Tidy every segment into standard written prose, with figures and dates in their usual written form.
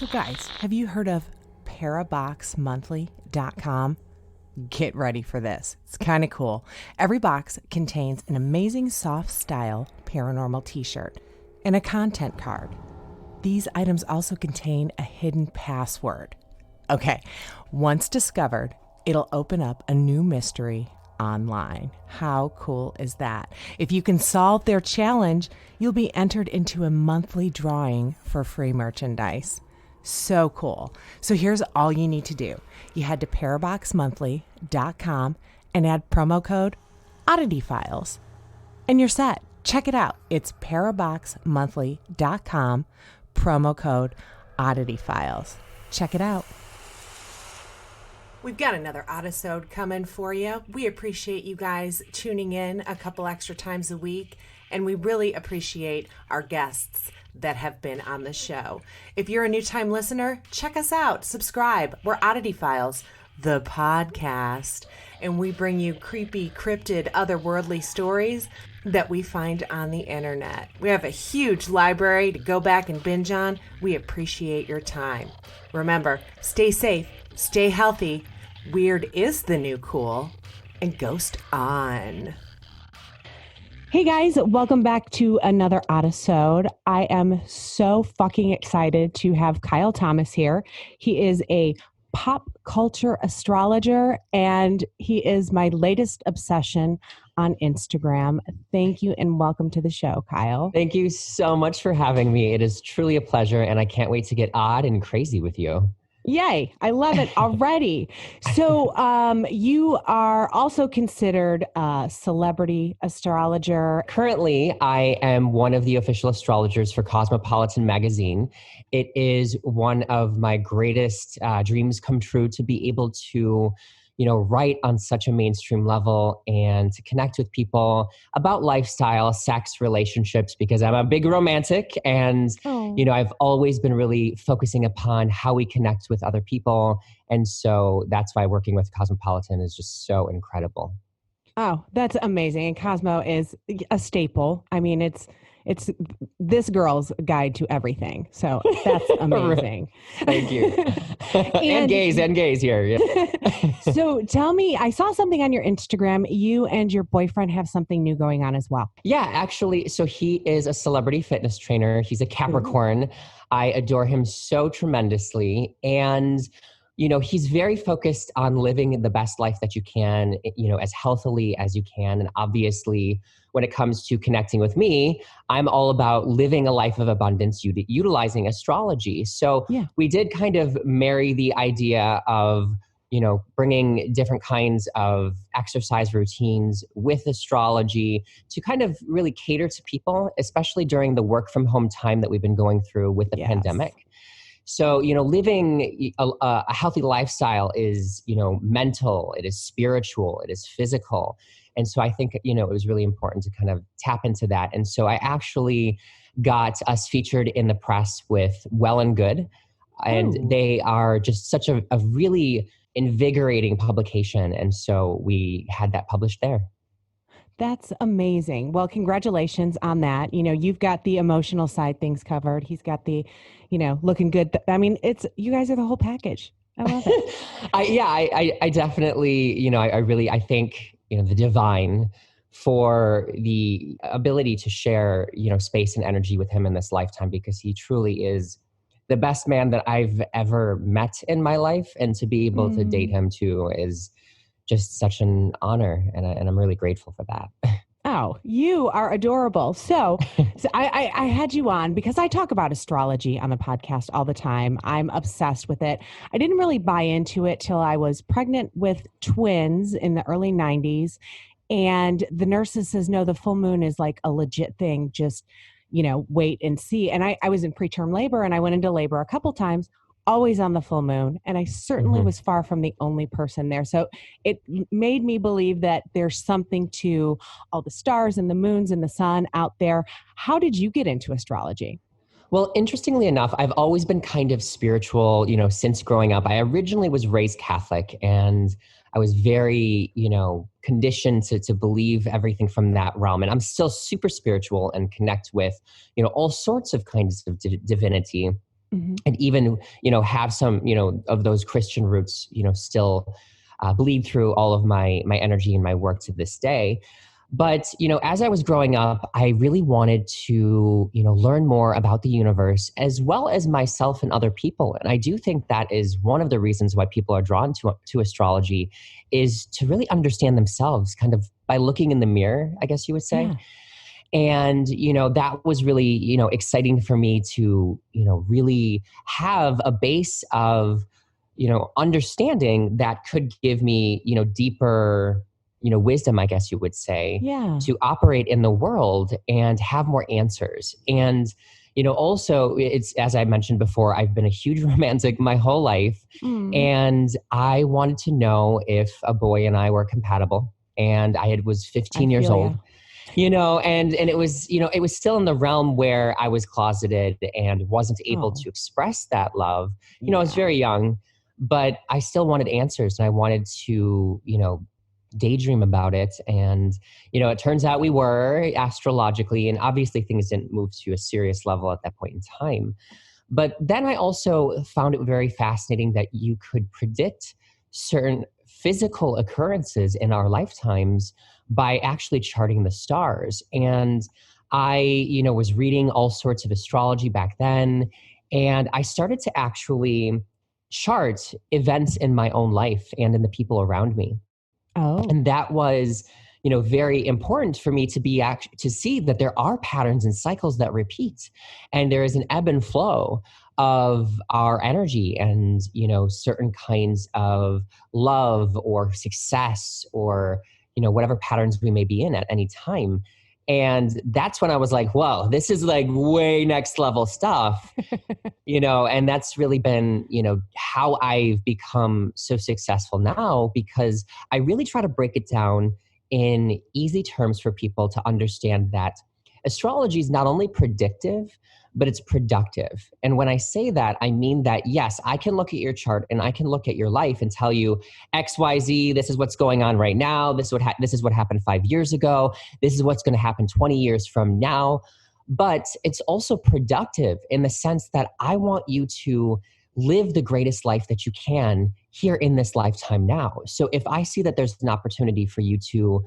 So guys, have you heard of paraboxmonthly.com? Get ready for this. It's kind of cool. Every box contains an amazing soft style paranormal t-shirt and a content card. These items also contain a hidden password. Okay, once discovered, it'll open up a new mystery online. How cool is that? If you can solve their challenge, you'll be entered into a monthly drawing for free merchandise. So cool. So here's all you need to do. You head to paraboxmonthly.com and add promo code oddityfiles. And you're set. Check it out. It's paraboxmonthly.com, promo code oddityfiles. Check it out. We've got another Oddisode coming for you. We appreciate you guys tuning in a couple extra times a week, and we really appreciate our guests that have been on the show. If you're a new-time listener, check us out. Subscribe. We're Oddity Files, the podcast, and we bring you creepy, cryptid, otherworldly stories that we find on the internet. We have a huge library to go back and binge on. We appreciate your time. Remember, stay safe, stay healthy. Weird is the new cool, and ghost on. Hey guys, welcome back to another Oddisode. I am so fucking excited to have Kyle Thomas here. He is a pop culture astrologer, and he is my latest obsession on Instagram. Thank you and welcome to the show, Kyle. Thank you so much for having me. It is truly a pleasure, and I can't wait to get odd and crazy with you. Yay. I love it already. So you are also considered a celebrity astrologer. Currently, I am one of the official astrologers for Cosmopolitan magazine. It is one of my greatest dreams come true to be able to, write on such a mainstream level and to connect with people about lifestyle, sex, relationships, because I'm a big romantic and, I've always been really focusing upon how we connect with other people. And so that's why working with Cosmopolitan is just so incredible. Oh, that's amazing. And Cosmo is a staple. I mean, it's this girl's guide to everything. So that's amazing. Thank you. and gays here. Yeah. So tell me, I saw something on your Instagram. You and your boyfriend have something new going on as well. Yeah, actually. So he is a celebrity fitness trainer. He's a Capricorn. Mm-hmm. I adore him so tremendously. And he's very focused on living the best life that you can, as healthily as you can. And obviously, when it comes to connecting with me, I'm all about living a life of abundance, utilizing astrology. So we did kind of marry the idea of, bringing different kinds of exercise routines with astrology to kind of really cater to people, especially during the work from home time that we've been going through with the pandemic. So, living a healthy lifestyle is, mental, it is spiritual, it is physical. And so I think, it was really important to kind of tap into that. And so I actually got us featured in the press with Well and Good. And they are just such a really invigorating publication. And so we had that published there. That's amazing. Well, congratulations on that. You've got the emotional side things covered. He's got the, looking good. I mean, you guys are the whole package. I love it. I definitely, I think, the divine for the ability to share, space and energy with him in this lifetime, because he truly is the best man that I've ever met in my life. And to be able to date him too is just such an honor. And I'm really grateful for that. Oh, you are adorable. So I had you on because I talk about astrology on the podcast all the time. I'm obsessed with it. I didn't really buy into it till I was pregnant with twins in the early 90s. And the nurses says, no, the full moon is like a legit thing. Just, wait and see. And I was in preterm labor and I went into labor a couple times, always on the full moon. And I certainly was far from the only person there. So it made me believe that there's something to all the stars and the moons and the sun out there. How did you get into astrology? Well, interestingly enough, I've always been kind of spiritual, since growing up. I originally was raised Catholic and I was very, conditioned to believe everything from that realm. And I'm still super spiritual and connect with, all sorts of kinds of divinity. and even, have some, of those Christian roots, still bleed through all of my energy and my work to this day. But, as I was growing up, I really wanted to, learn more about the universe as well as myself and other people. And I do think that is one of the reasons why people are drawn to astrology, is to really understand themselves kind of by looking in the mirror, I guess you would say. Yeah. And, that was really, exciting for me to, really have a base of, understanding that could give me, deeper, wisdom, I guess you would say, Yeah. to operate in the world and have more answers. And, also it's, as I mentioned before, I've been a huge romantic my whole life. And I wanted to know if a boy and I were compatible. And I was 15 years old. And it was, it was still in the realm where I was closeted and wasn't able to express that love. I was very young, but I still wanted answers, and I wanted to, daydream about it. And, it turns out we were astrologically, and obviously things didn't move to a serious level at that point in time. But then I also found it very fascinating that you could predict certain physical occurrences in our lifetimes by actually charting the stars. And I, was reading all sorts of astrology back then, and I started to actually chart events in my own life and in the people around me. Oh. And that was, very important for me to see that there are patterns and cycles that repeat, and there is an ebb and flow of our energy and, certain kinds of love or success or, whatever patterns we may be in at any time. And that's when I was like, whoa, this is like way next level stuff, and that's really been, how I've become so successful now, because I really try to break it down in easy terms for people to understand that astrology is not only predictive, but it's productive. And when I say that, I mean that, yes, I can look at your chart and I can look at your life and tell you X, Y, Z, this is what's going on right now. This is what happened 5 years ago. This is what's going to happen 20 years from now. But it's also productive in the sense that I want you to live the greatest life that you can here in this lifetime now. So if I see that there's an opportunity for you to,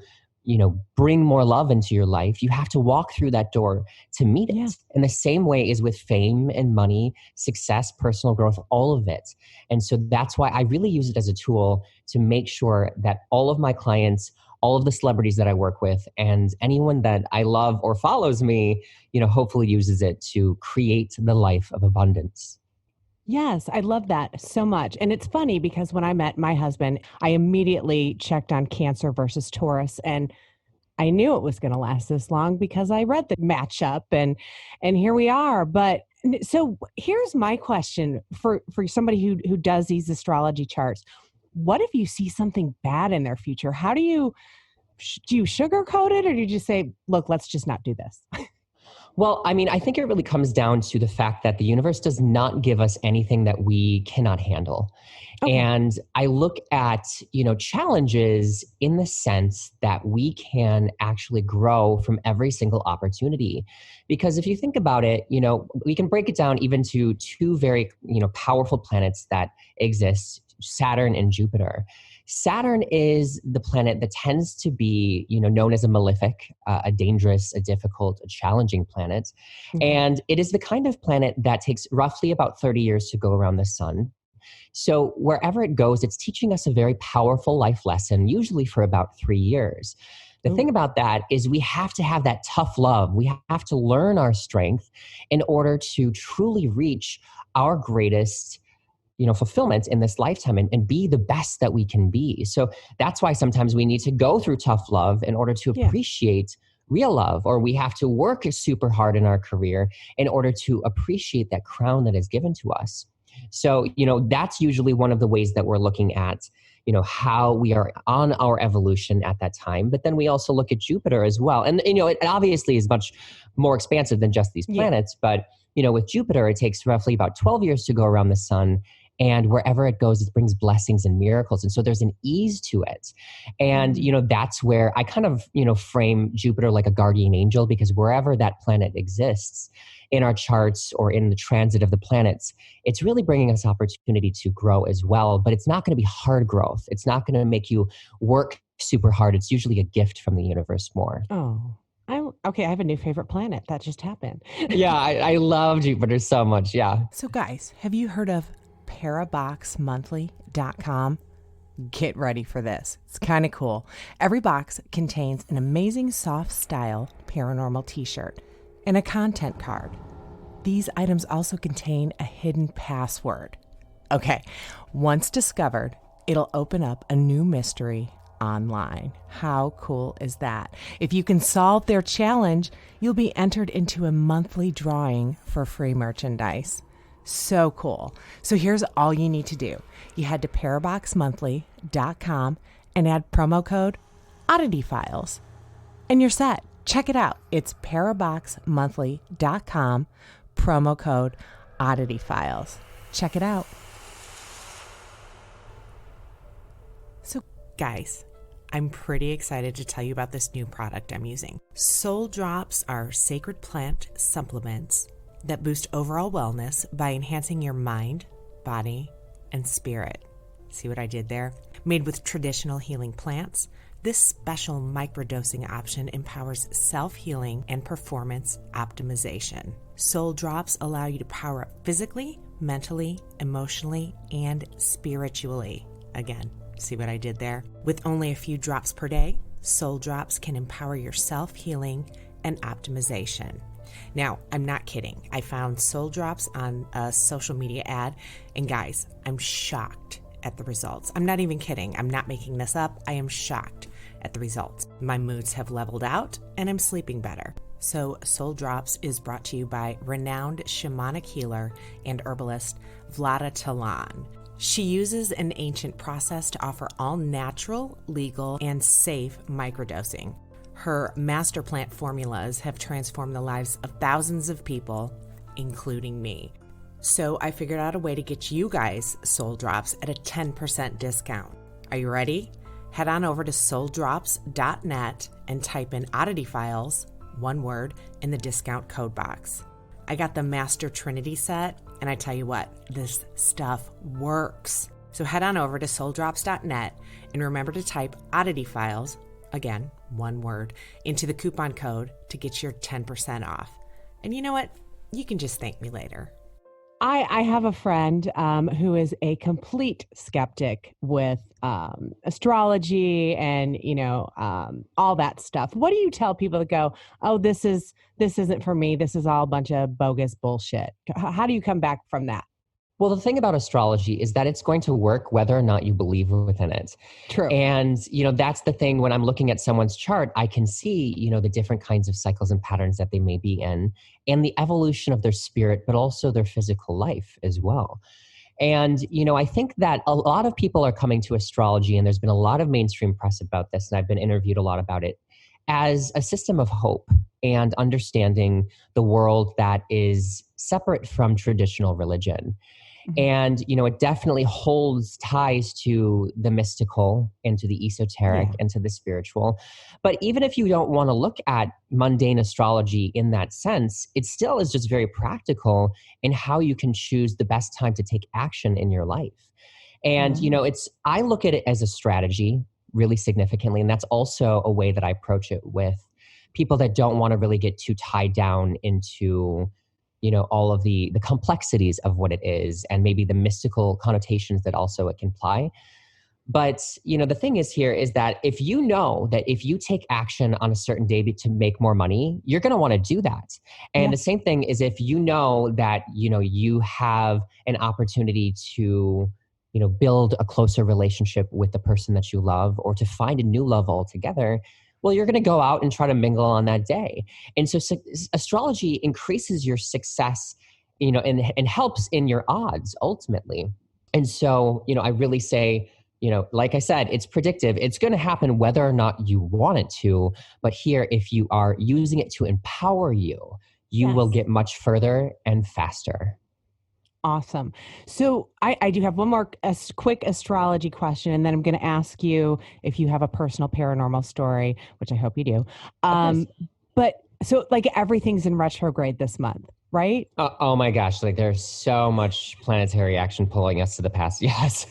bring more love into your life, you have to walk through that door to meet it. Yeah. And the same way is with fame and money, success, personal growth, all of it. And so that's why I really use it as a tool to make sure that all of my clients, all of the celebrities that I work with, and anyone that I love or follows me, hopefully uses it to create the life of abundance. Yes, I love that so much. And it's funny because when I met my husband, I immediately checked on Cancer versus Taurus, and I knew it was going to last this long because I read the matchup, and here we are. But so here's my question for somebody who does these astrology charts. What if you see something bad in their future? How do you sugarcoat it, or do you just say, look, let's just not do this? Well, I mean, I think it really comes down to the fact that the universe does not give us anything that we cannot handle. Okay. And I look at, challenges in the sense that we can actually grow from every single opportunity. Because if you think about it, we can break it down even to two very, powerful planets that exist, Saturn and Jupiter. Saturn is the planet that tends to be, known as a malefic, a dangerous, a difficult, a challenging planet. Mm-hmm. And it is the kind of planet that takes roughly about 30 years to go around the sun. So wherever it goes, it's teaching us a very powerful life lesson, usually for about 3 years. The thing about that is we have to have that tough love. We have to learn our strength in order to truly reach our greatest fulfillment in this lifetime and be the best that we can be. So that's why sometimes we need to go through tough love in order to appreciate real love, or we have to work super hard in our career in order to appreciate that crown that is given to us. So, that's usually one of the ways that we're looking at, how we are on our evolution at that time. But then we also look at Jupiter as well. And, it obviously is much more expansive than just these planets. But, with Jupiter, it takes roughly about 12 years to go around the sun. And wherever it goes, it brings blessings and miracles. And so there's an ease to it. And, that's where I kind of, frame Jupiter like a guardian angel, because wherever that planet exists in our charts or in the transit of the planets, it's really bringing us opportunity to grow as well. But it's not going to be hard growth. It's not going to make you work super hard. It's usually a gift from the universe more. Oh, okay. I have a new favorite planet. That just happened. Yeah, I love Jupiter so much. Yeah. So guys, have you heard of paraboxmonthly.com? Get ready for this. It's kind of cool. Every box contains an amazing soft style paranormal t-shirt and a content card. These items also contain a hidden password. Okay, once discovered, it'll open up a new mystery online. How cool is that? If you can solve their challenge, you'll be entered into a monthly drawing for free merchandise. So cool. So here's all you need to do. You head to paraboxmonthly.com and add promo code oddityfiles and you're set. Check it out. It's paraboxmonthly.com, promo code oddityfiles. Check it out. So guys, I'm pretty excited to tell you about this new product I'm using. Soul Drops are sacred plant supplements that boost overall wellness by enhancing your mind, body, and spirit. See what I did there? Made with traditional healing plants, this special microdosing option empowers self-healing and performance optimization. Soul Drops allow you to power up physically, mentally, emotionally, and spiritually. Again, see what I did there? With only a few drops per day, Soul Drops can empower your self-healing and optimization. Now, I'm not kidding. I found Soul Drops on a social media ad, and guys, I'm shocked at the results. I'm not even kidding. I'm not making this up. I am shocked at the results. My moods have leveled out, and I'm sleeping better. So, Soul Drops is brought to you by renowned shamanic healer and herbalist Vlada Talan. She uses an ancient process to offer all natural, legal, and safe microdosing. Her master plant formulas have transformed the lives of thousands of people, including me. So I figured out a way to get you guys Soul Drops at a 10% discount. Are you ready? Head on over to souldrops.net and type in Oddity Files, one word, in the discount code box. I got the Master Trinity set, and I tell you what, this stuff works. So head on over to souldrops.net and remember to type Oddity Files, again, one word, into the coupon code to get your 10% off. And you know what? You can just thank me later. I have a friend who is a complete skeptic with astrology and, all that stuff. What do you tell people that go, oh, this isn't for me. This is all a bunch of bogus bullshit. How do you come back from that? Well, the thing about astrology is that it's going to work whether or not you believe within it. True. And, that's the thing. When I'm looking at someone's chart, I can see, the different kinds of cycles and patterns that they may be in and the evolution of their spirit, but also their physical life as well. And, I think that a lot of people are coming to astrology, and there's been a lot of mainstream press about this, and I've been interviewed a lot about it, as a system of hope and understanding the world that is separate from traditional religion. And, it definitely holds ties to the mystical and to the esoteric and to the spiritual. But even if you don't want to look at mundane astrology in that sense, it still is just very practical in how you can choose the best time to take action in your life. And, I look at it as a strategy really significantly. And that's also a way that I approach it with people that don't want to really get too tied down into all of the complexities of what it is and maybe the mystical connotations that also it can imply. But, the thing is here is that if you know that if you take action on a certain day to make more money, you're going to want to do that. And the same thing is if you know that, you have an opportunity to, build a closer relationship with the person that you love or to find a new love altogether, well, you're going to go out and try to mingle on that day. And so astrology increases your success, and helps in your odds ultimately. And so, I really say, like I said, it's predictive. It's going to happen whether or not you want it to. But here, if you are using it to empower you, you will get much further and faster. Awesome. So I do have one more quick astrology question, and then I'm going to ask you if you have a personal paranormal story, which I hope you do. Of course. But so like everything's in retrograde this month, right? Oh my gosh, like there's so much planetary action pulling us to the past. Yes.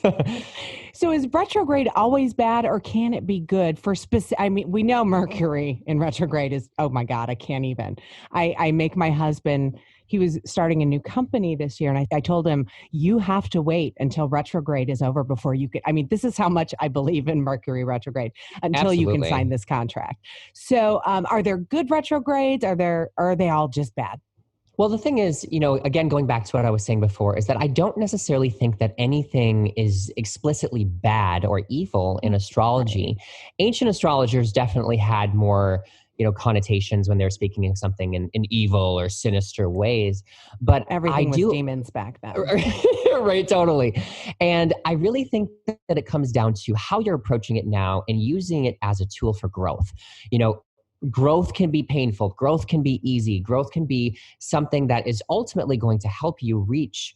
So is retrograde always bad, or can it be good for specific? I mean, we know Mercury in retrograde is, oh my God, I can't even. I make my husband, he was starting a new company this year, and I told him, you have to wait until retrograde is over before you can. I mean, this is how much I believe in Mercury retrograde, until you can Absolutely. sign this contract. So are there good retrogrades? Or are they all just bad? Well, the thing is, again, going back to what I was saying before, is that I don't necessarily think that anything is explicitly bad or evil in astrology. Right. Ancient astrologers definitely had more, connotations when they're speaking of something in evil or sinister ways. But Everything was demons back then. Right, totally. And I really think that it comes down to how you're approaching it now and using it as a tool for growth. Growth can be painful, growth can be easy, growth can be something that is ultimately going to help you reach,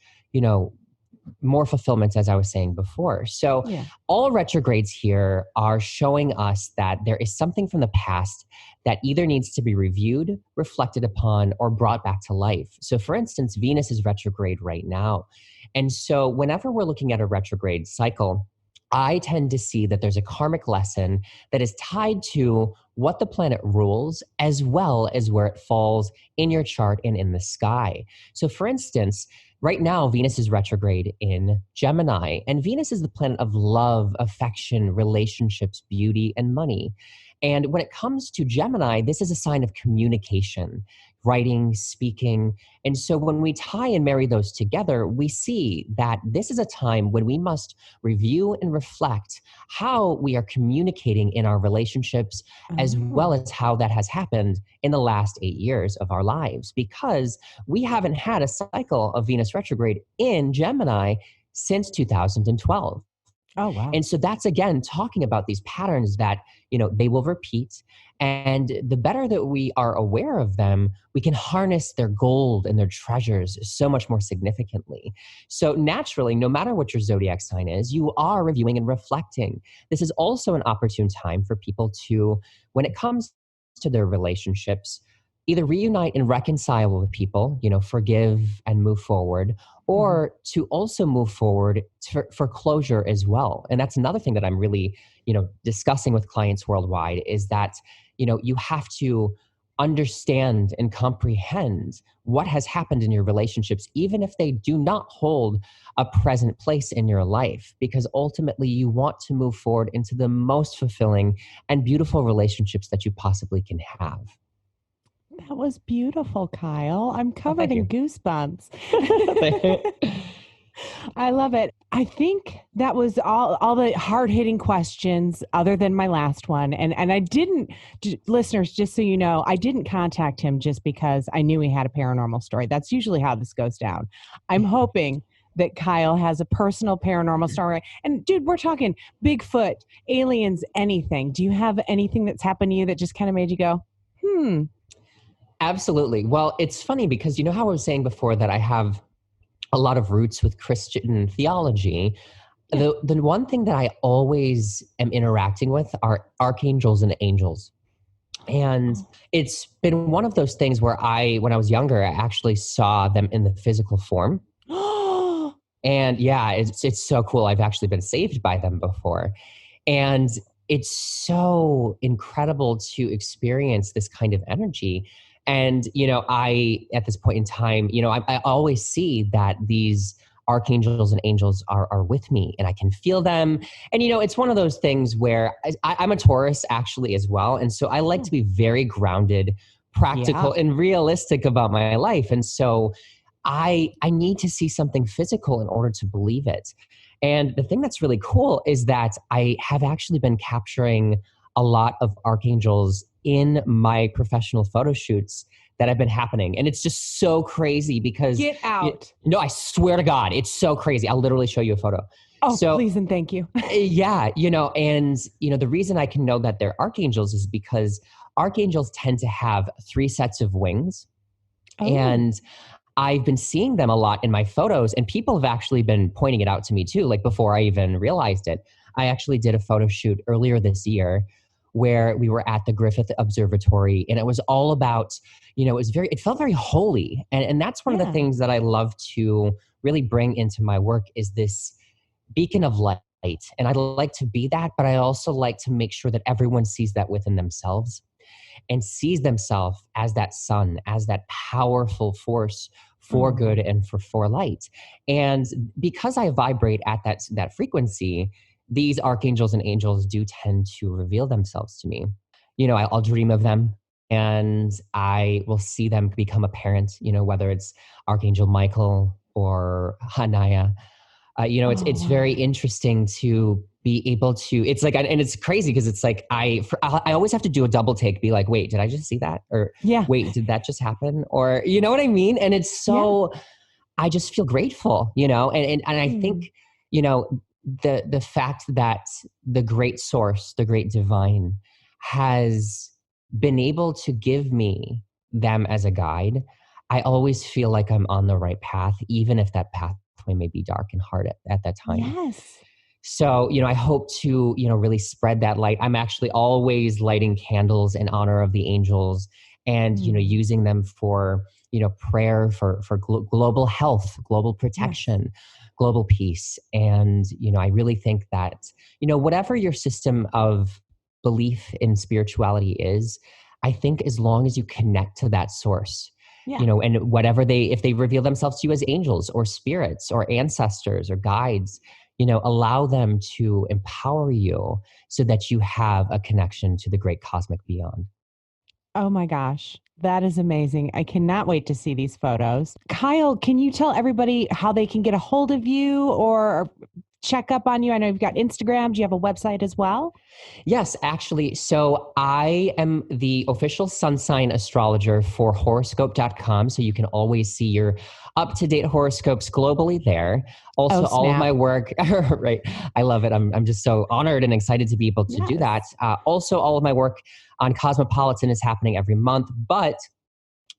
more fulfillment, as I was saying before. So Yeah. all retrogrades here are showing us that there is something from the past that either needs to be reviewed, reflected upon, or brought back to life. So for instance, Venus is retrograde right now. And so whenever we're looking at a retrograde cycle, I tend to see that there's a karmic lesson that is tied to what the planet rules, as well as where it falls in your chart and in the sky. So for instance, right now, Venus is retrograde in Gemini, and Venus is the planet of love, affection, relationships, beauty, and money. And when it comes to Gemini, this is a sign of communication, writing, speaking. And so when we tie and marry those together, we see that this is a time when we must review and reflect how we are communicating in our relationships, as well as how that has happened in the last 8 years of our lives, because we haven't had a cycle of Venus retrograde in Gemini since 2012. Oh, wow. And so that's, again, talking about these patterns that, they will repeat. And the better that we are aware of them, we can harness their gold and their treasures so much more significantly. So naturally, no matter what your zodiac sign is, you are reviewing and reflecting. This is also an opportune time for people to, when it comes to their relationships, either reunite and reconcile with people, forgive and move forward, or to also move forward for closure as well. And that's another thing that I'm really, discussing with clients worldwide, is that, you have to understand and comprehend what has happened in your relationships, even if they do not hold a present place in your life, because ultimately you want to move forward into the most fulfilling and beautiful relationships that you possibly can have. That was beautiful, Kyle. I'm covered in goosebumps. I love it. I think that was all the hard-hitting questions, other than my last one. And I didn't, listeners, just so you know, I didn't contact him just because I knew he had a paranormal story. That's usually how this goes down. I'm hoping that Kyle has a personal paranormal story. And dude, we're talking Bigfoot, aliens, anything. Do you have anything that's happened to you that just kind of made you go, Absolutely. Well, it's funny because you know how I was saying before that I have a lot of roots with Christian theology. Yeah. The one thing that I always am interacting with are archangels and angels. And it's been one of those things where when I was younger, I actually saw them in the physical form. And yeah, it's so cool. I've actually been saved by them before. And it's so incredible to experience this kind of energy. And, at this point in time, I always see that these archangels and angels are with me and I can feel them. And, it's one of those things where I'm a Taurus actually as well. And so I like to be very grounded, practical, and realistic about my life. And so I need to see something physical in order to believe it. And the thing that's really cool is that I have actually been capturing a lot of archangels in my professional photo shoots that have been happening. And it's just so crazy because— Get out. No, I swear to God, it's so crazy. I'll literally show you a photo. Oh, so, please and thank you. Yeah, and the reason I can know that they're archangels is because archangels tend to have 3 sets of wings. Oh. And I've been seeing them a lot in my photos, and people have actually been pointing it out to me too, like before I even realized it. I actually did a photo shoot earlier this year where we were at the Griffith Observatory, and it was all about, it felt very holy. And that's one of the things that I love to really bring into my work is this beacon of light. And I like to be that, but I also like to make sure that everyone sees that within themselves and sees themselves as that sun, as that powerful force for good and for light. And because I vibrate at that frequency, these archangels and angels do tend to reveal themselves to me. I'll dream of them and I will see them become apparent, whether it's Archangel Michael or Hanaya. It's very interesting to be able to, it's like, and it's crazy because it's like, I always have to do a double take, be like, wait, did I just see that? Or wait, did that just happen? Or, you know what I mean? And it's so, I just feel grateful, and I think, the fact that the great source, the great divine has been able to give me them as a guide, I always feel like I'm on the right path, even if that pathway may be dark and hard at that time. Yes. So, I hope to, really spread that light. I'm actually always lighting candles in honor of the angels and, using them for, prayer for global health, global protection, global peace. And, I really think that, whatever your system of belief in spirituality is, I think as long as you connect to that source, and whatever if they reveal themselves to you as angels or spirits or ancestors or guides, allow them to empower you so that you have a connection to the great cosmic beyond. Oh my gosh, that is amazing. I cannot wait to see these photos. Kyle, can you tell everybody how they can get a hold of you or check up on you? I know you've got Instagram. Do you have a website as well? Yes, actually. So I am the official sun sign astrologer for horoscope.com. So you can always see your up-to-date horoscopes globally there. Also, all of my work, right? I love it. I'm just so honored and excited to be able to do that. Also, all of my work on Cosmopolitan is happening every month, but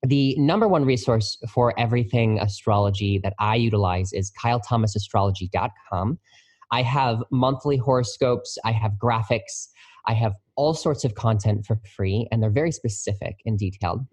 the number one resource for everything astrology that I utilize is kylethomasastrology.com. I have monthly horoscopes, I have graphics, I have all sorts of content for free, and they're very specific and detailed.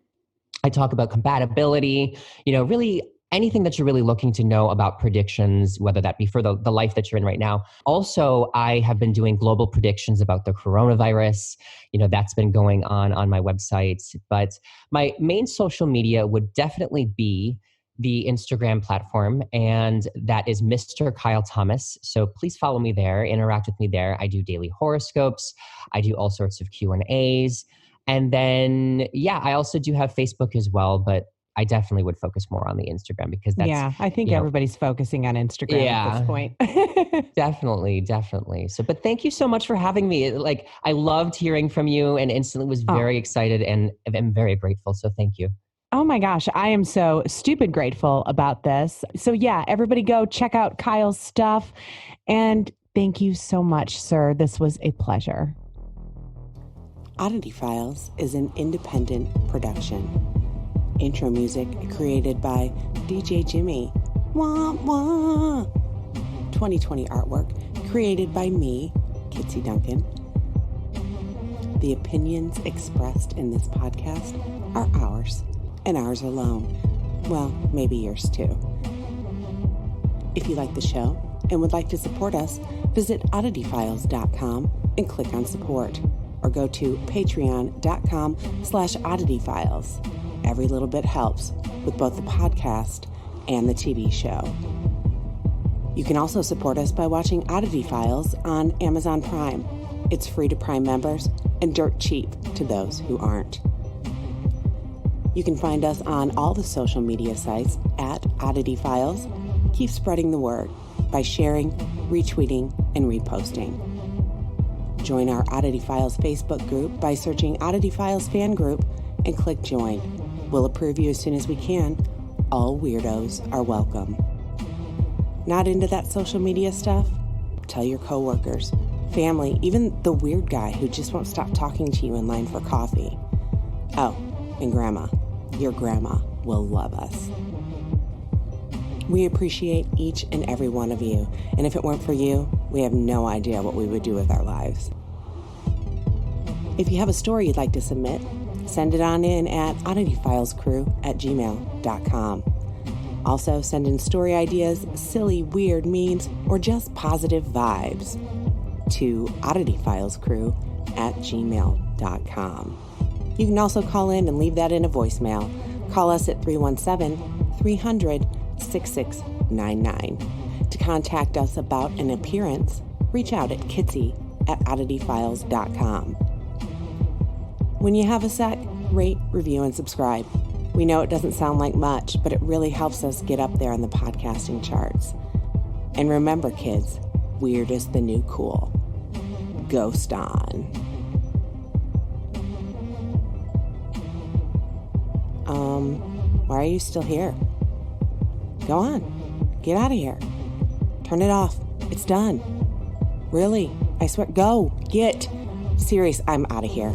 I talk about compatibility, really anything that you're really looking to know about predictions, whether that be for the life that you're in right now. Also, I have been doing global predictions about the coronavirus. That's been going on my website. But my main social media would definitely be the Instagram platform, and that is Mr. Kyle Thomas. So please follow me there, interact with me there. I do daily horoscopes. I do all sorts of Q&As. And then, I also do have Facebook as well, but I definitely would focus more on the Instagram because that's... Yeah, I think everybody's focusing on Instagram at this point. Definitely. So, but thank you so much for having me. Like, I loved hearing from you and instantly was very excited and I'm very grateful. So thank you. Oh my gosh, I am so stupid grateful about this. So everybody go check out Kyle's stuff. And thank you so much, sir. This was a pleasure. Oddity Files is an independent production. Intro music created by DJ Jimmy. Wah, wah. 2020 artwork created by me, Kitsy Duncan. The opinions expressed in this podcast are ours, and ours alone. Well, maybe yours too. If you like the show and would like to support us, visit oddityfiles.com and click on support, or go to patreon.com/oddityfiles. Every little bit helps with both the podcast and the TV show. You can also support us by watching Oddity Files on Amazon Prime. It's free to Prime members and dirt cheap to those who aren't. You can find us on all the social media sites at Oddity Files. Keep spreading the word by sharing, retweeting, and reposting. Join our Oddity Files Facebook group by searching Oddity Files Fan Group and click join. We'll approve you as soon as we can. All weirdos are welcome. Not into that social media stuff? Tell your coworkers, family, even the weird guy who just won't stop talking to you in line for coffee. Oh, and grandma. Your grandma will love us. We appreciate each and every one of you, and if it weren't for you, we have no idea what we would do with our lives. If you have a story you'd like to submit, send it on in at oddityfilescrew@gmail.com. Also, send in story ideas, silly, weird memes, or just positive vibes to oddityfilescrew@gmail.com. You can also call in and leave that in a voicemail. Call us at 317-300-6699. To contact us about an appearance, reach out at kitsy@oddityfiles.com. When you have a sec, rate, review, and subscribe. We know it doesn't sound like much, but it really helps us get up there in the podcasting charts. And remember, kids, weird is the new cool. Ghost on. Why are you still here? Go on. Get out of here. Turn it off. It's done. Really. I swear. Go. Get. Serious. I'm out of here.